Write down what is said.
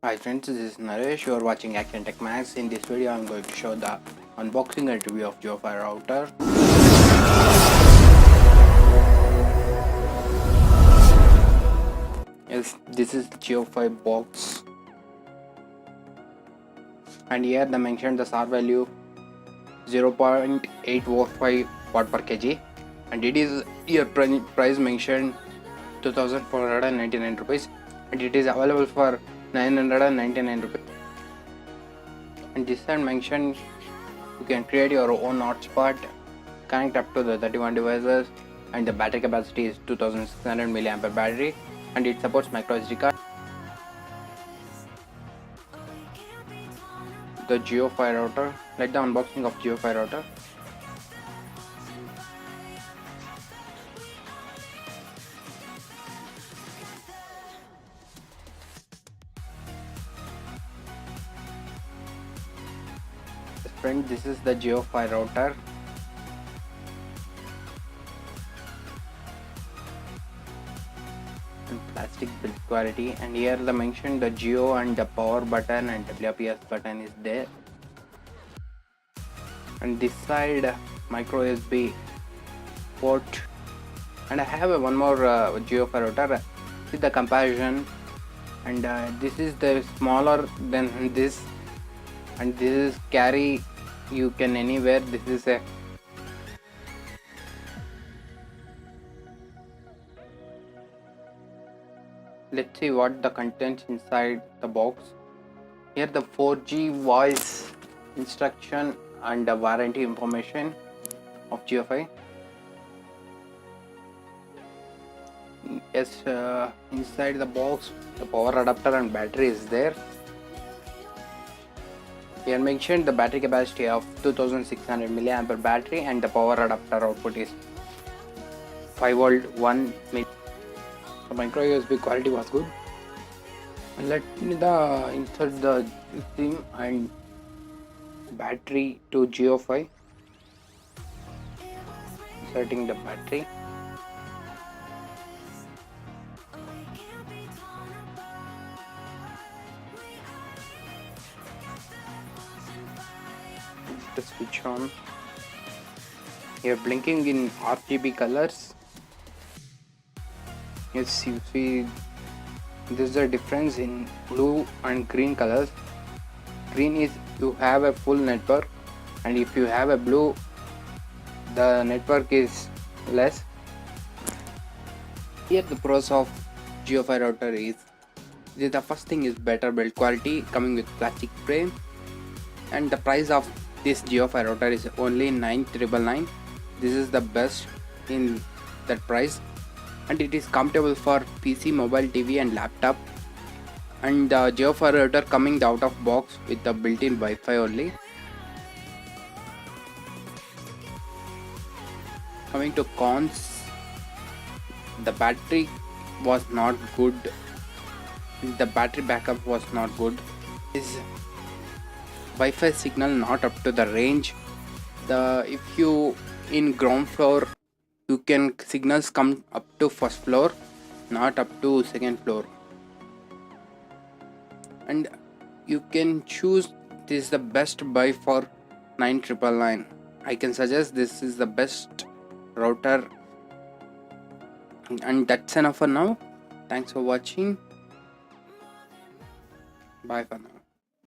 Hi friends, this is Naresh. You are watching Action Tech Max. In this video, I am going to show the unboxing and review of Jio-Fi router. Yes, this is the Jio-Fi box, and here they mentioned the SAR value 0.845 watt per kg, and it is here price mentioned 2,499 rupees, and it is available for 999 rupees. And this side mentioned you can create your own hotspot, connect up to the 31 devices, and the battery capacity is 2600 mAh battery, and it supports micro SD card. The Jio-Fi router. Let the unboxing of Jio-Fi router. Friend, this is the Jio-Fi router. And plastic build quality, and here they mentioned the Jio and the power button and WPS button is there. And this side micro USB port, and I have one more Jio-Fi router with the comparison, and this is the smaller than this, and this is carry you can anywhere. This is a let's see what the contents inside the box. Here the 4G voice instruction and the warranty information of Jio-Fi. Yes, inside the box the power adapter and battery is there. Here mentioned the battery capacity of 2600 mAh battery, and the power adapter output is 5V 1 mil. The micro USB quality was good. And let me insert the SIM and battery to Jio-Fi. Inserting the battery. The switch on. Here blinking in RGB colors. Yes, you see this is the difference in blue and green colors. Green is you have a full network, and if you have a blue, the network is less. Here the pros of Jio-Fi router is the first thing is better build quality coming with plastic frame, and the price of this Jio-Fi router is only 9,999. This is the best in that price, and it is compatible for PC, mobile, TV and laptop. And the Jio-Fi router coming out of box with the built-in Wi-Fi only. Coming to cons, the battery was not good. The battery backup was not good. Is Wi-Fi signal not up to the range. If you in ground floor, you can signals come up to first floor, not up to second floor. And you can choose this is the best buy for 9,999. I can suggest this is the best router, and that's enough for now. Thanks for watching. Bye for now.